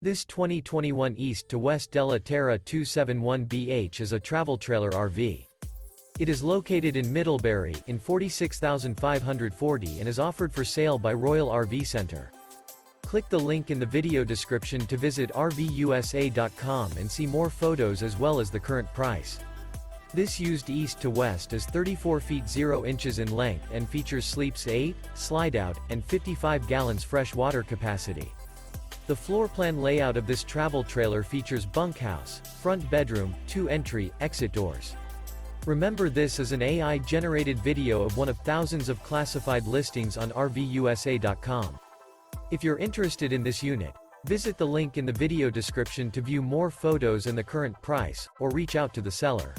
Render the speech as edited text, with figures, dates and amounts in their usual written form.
This 2021 East to West Della Terra 271BH is a travel trailer RV. It is located in Middlebury, in 46,540 and is offered for sale by Royal RV Center. Click the link in the video description to visit RVUSA.com and see more photos as well as the current price. This used east to west is 34 feet 0 inches in length and features sleeps 8, Slideout, and 55 gallons fresh water capacity. The floor plan layout of this travel trailer features bunkhouse, front bedroom, 2 entry, exit doors. Remember, this is an AI-generated video of one of thousands of classified listings on RVUSA.com. If you're interested in this unit, visit the link in the video description to view more photos and the current price, or reach out to the seller.